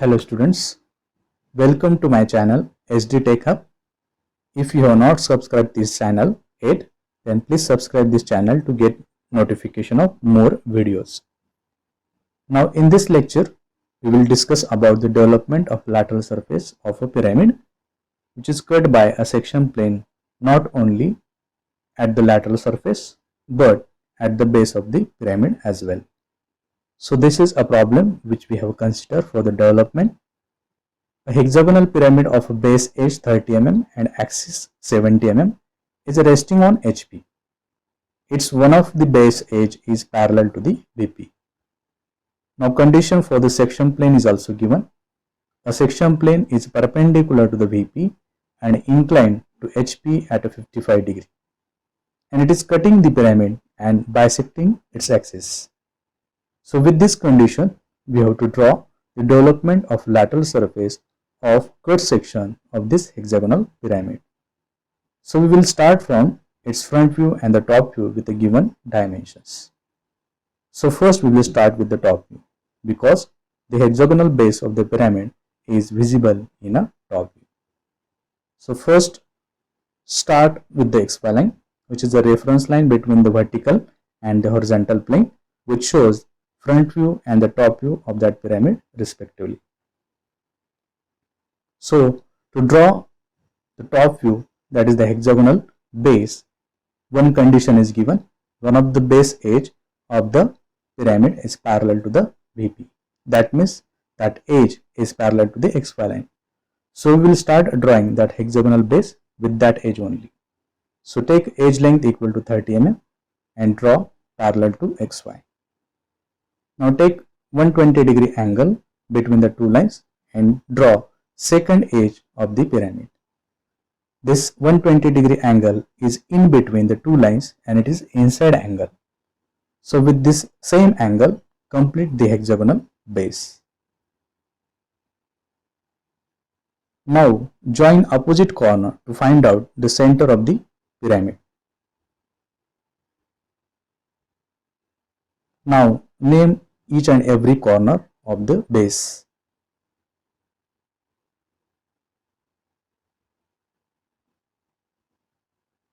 Hello students, welcome to my channel SD Tech Hub. If you have not subscribed this channel yet, then please subscribe this channel to get notification of more videos. Now in this lecture, we will discuss about the development of lateral surface of a pyramid which is cut by a section plane not only at the lateral surface but at the base of the pyramid as well. So this is a problem which we have considered for the development. A hexagonal pyramid of a base edge 30 mm and axis 70 mm is resting on HP. Its one of the base edge is parallel to the VP. Now condition for the section plane is also given. A section plane is perpendicular to the VP and inclined to HP at a 55 degree. And it is cutting the pyramid and bisecting its axis. So with this condition, we have to draw the development of lateral surface of cut section of this hexagonal pyramid. So we will start from its front view and the top view with the given dimensions. So first we will start with the top view because the hexagonal base of the pyramid is visible in a top view. So first start with the XY line, which is the reference line between the vertical and the horizontal plane, which shows front view and the top view of that pyramid respectively. So to draw the top view, that is the hexagonal base, one condition is given. One of the base edge of the pyramid is parallel to the VP. That means that edge is parallel to the XY line. So we will start drawing that hexagonal base with that edge only. So take edge length equal to 30 mm and draw parallel to XY. Now take 120 degree angle between the two lines and draw second edge of the pyramid. This 120 degree angle is in between the two lines and it is inside angle. So with this same angle, complete the hexagonal base. Now join opposite corner to find out the center of the pyramid. Now name each and every corner of the base.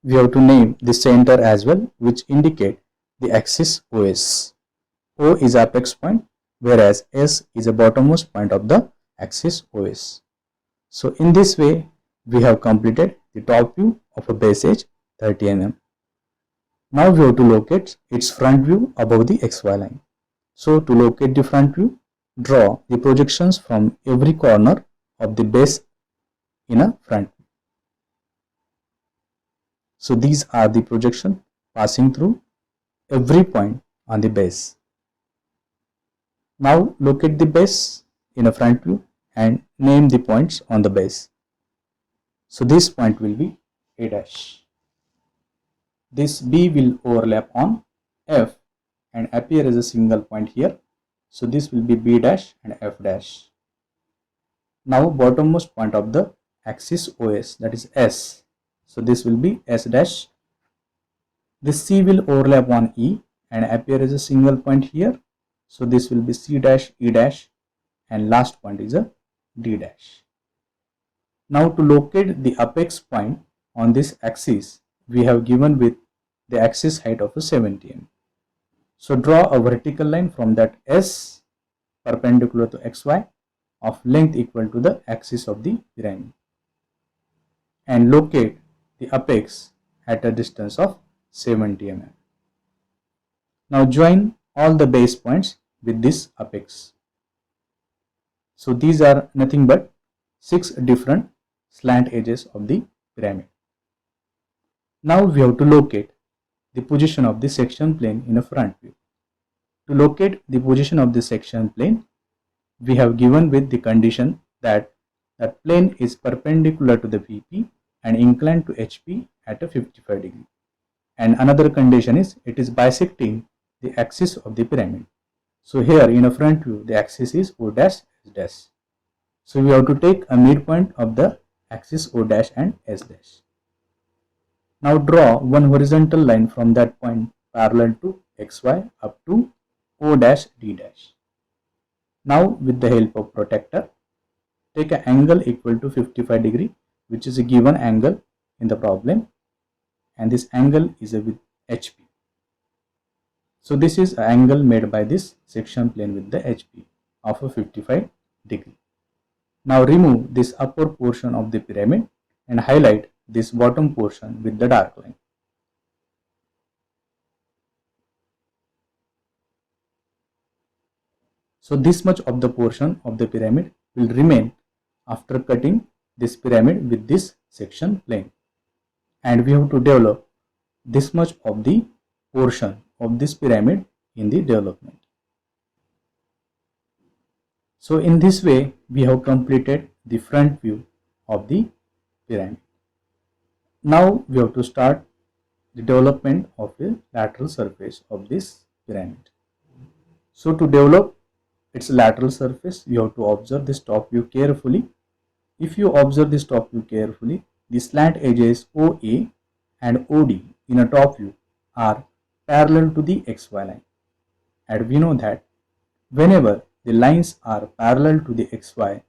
We have to name the center as well, which indicate the axis OS. O is apex point, whereas S is the bottommost point of the axis OS. So in this way, we have completed the top view of a base edge 30 mm. Now we have to locate its front view above the XY line. So to locate the front view, draw the projections from every corner of the base in a front view. So these are the projection passing through every point on the base. Now locate the base in a front view and name the points on the base. So this point will be A dash. This B will overlap on F and appear as a single point here. So this will be B dash and F dash. Now bottommost point of the axis OS, that is S. So this will be S dash. This C will overlap on E and appear as a single point here. So this will be C dash, E dash, and last point is a D dash. Now to locate the apex point on this axis, we have given with the axis height of a 70 mm. So draw a vertical line from that S perpendicular to XY of length equal to the axis of the pyramid and locate the apex at a distance of 70 mm. Now join all the base points with this apex. So these are nothing but 6 different slant edges of the pyramid. Now we have to locate the position of the section plane in a front view. To locate the position of the section plane, we have given with the condition that that plane is perpendicular to the VP and inclined to HP at a 55 degree. And another condition is it is bisecting the axis of the pyramid. So here in a front view, the axis is O dash S dash. So we have to take a midpoint of the axis O dash and S dash. Now draw one horizontal line from that point parallel to XY up to O dash D dash. Now with the help of protractor, take an angle equal to 55 degree, which is a given angle in the problem, and this angle is with HP. So this is an angle made by this section plane with the HP of a 55 degree. Now remove this upper portion of the pyramid and highlight this bottom portion with the dark line. So this much of the portion of the pyramid will remain after cutting this pyramid with this section plane, and we have to develop this much of the portion of this pyramid in the development. So in this way we have completed the front view of the pyramid. Now we have to start the development of the lateral surface of this pyramid. So to develop its lateral surface, you have to observe this top view carefully. If you observe this top view carefully, the slant edges OA and OD in a top view are parallel to the XY line, and we know that whenever the lines are parallel to the XY,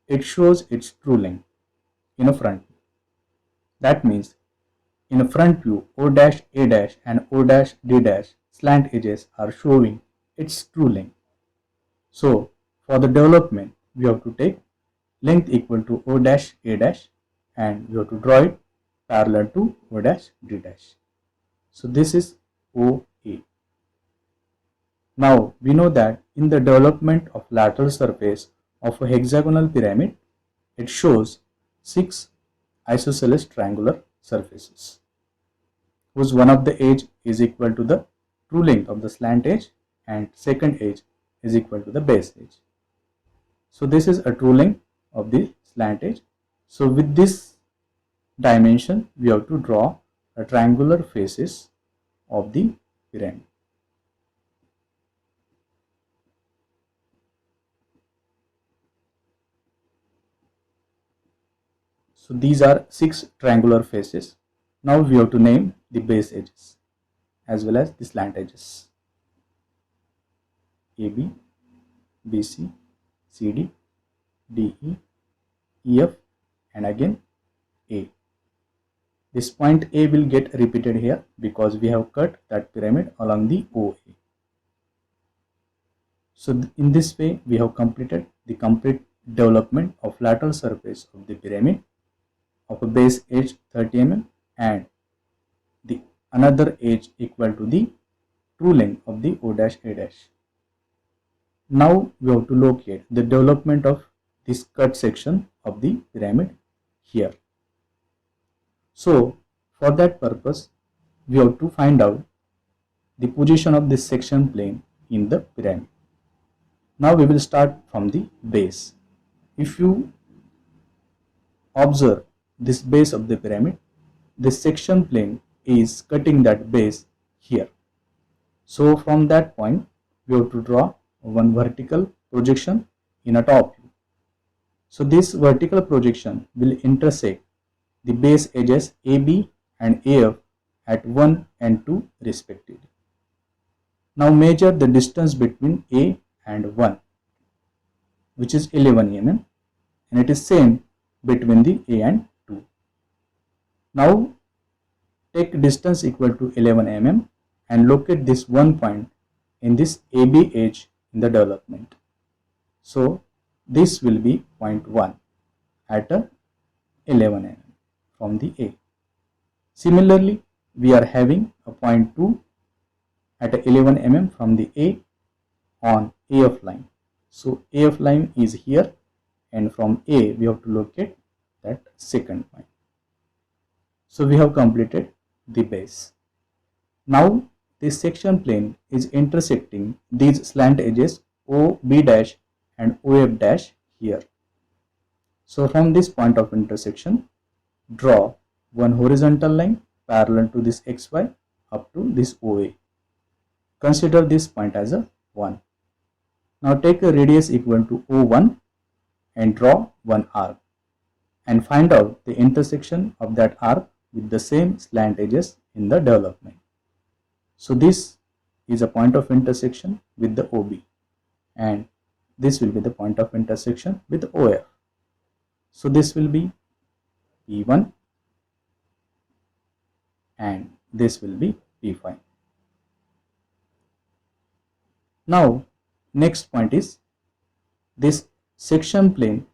it shows its true length in a front view. That means in a front view, O dash A dash and O dash D dash slant edges are showing its true length. So for the development, we have to take length equal to O dash A dash, and we have to draw it parallel to O dash D dash. So this is OA. Now we know that in the development of lateral surface of a hexagonal pyramid, it shows 6 isosceles triangular surfaces, whose one of the edge is equal to the true length of the slant edge and second edge is equal to the base edge. So this is a true length of the slant edge. So with this dimension, we have to draw a triangular faces of the pyramid. So these are 6 triangular faces. Now we have to name the base edges as well as the slant edges: AB, BC, CD, DE, EF, and again A. This point A will get repeated here because we have cut that pyramid along the OA. So in this way we have completed the complete development of lateral surface of the pyramid of a base edge 30 mm and the another edge equal to the true length of the O dash A dash. Now we have to locate the development of this cut section of the pyramid here. So for that purpose, we have to find out the position of this section plane in the pyramid. Now we will start from the base. If you observe this base of the pyramid, this section plane is cutting that base here. So from that point, we have to draw one vertical projection in a top view. So this vertical projection will intersect the base edges AB and AF at 1 and 2 respectively. Now measure the distance between A and 1, which is 11 mm, and it is same between the A and 2. Now take distance equal to 11 mm and locate this one point in this AB edge in the development. So this will be point 1 at a 11 mm from the A. Similarly, we are having a point 2 at a 11 mm from the A on AF line. So AF line is here, and from A we have to locate that second point. So we have completed the base. Now this section plane is intersecting these slant edges OB dash and OF dash here. So from this point of intersection, draw one horizontal line parallel to this XY up to this OA. Consider this point as a 1. Now take a radius equal to O1 and draw one arc and find out the intersection of that arc with the same slant edges in the development. So this is a point of intersection with the OB, and this will be the point of intersection with OF. So this will be P1 and this will be P5. Now next point is this section plane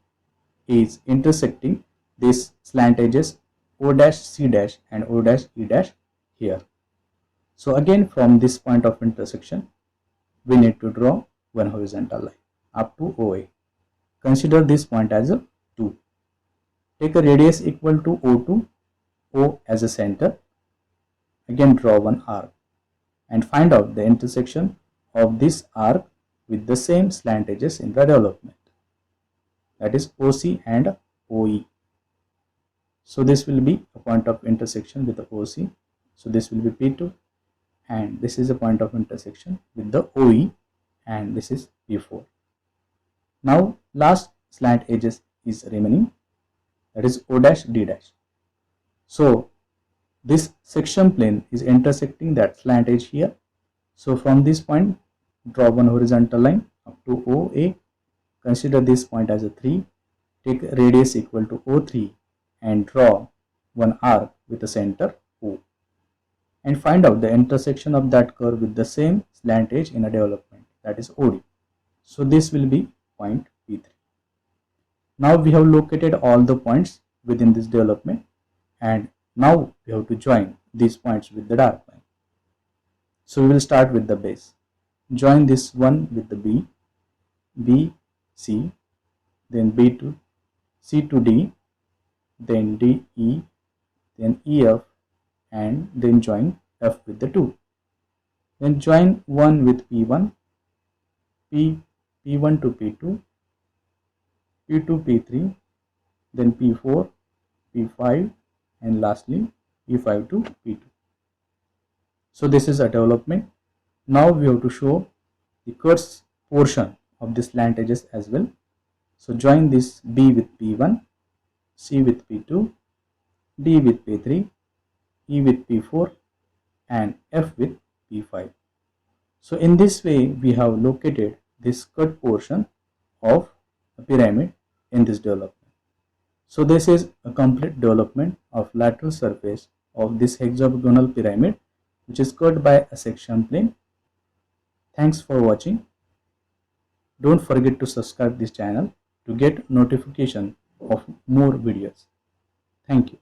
is intersecting these slant edges O dash C dash and O dash E dash here. So again from this point of intersection we need to draw one horizontal line up to OA. Consider this point as a 2. Take a radius equal to O2, O as a center. Again draw one arc and find out the intersection of this arc with the same slant edges in the development, that is OC and OE. So this will be a point of intersection with the OC. So this will be P2 and this is a point of intersection with the OE and this is P4. Now last slant edges is remaining, that is O dash D dash. So this section plane is intersecting that slant edge here. So from this point draw one horizontal line up to OA. Consider this point as a 3. Take radius equal to O3 and draw one arc with a center O. And find out the intersection of that curve with the same slant edge in a development, that is OD. So this will be point P3. Now we have located all the points within this development and now we have to join these points with the dark line. So we will start with the base. Join this one with the B, B, C, then B to C to D, then D, E, then E, F, and then join F with the 2. Then join 1 with P1, P1 to P2, P2, P3, then P4, P5, and lastly P5 to P2. So this is a development. Now we have to show the curves portion of the slant edges as well. So join this B with P1, C with P2, D with P3, E with P4 and F with P5. So in this way we have located this cut portion of a pyramid in this development. So this is a complete development of lateral surface of this hexagonal pyramid which is cut by a section plane. Thanks for watching. Don't forget to subscribe this channel to get notification of more videos. Thank you.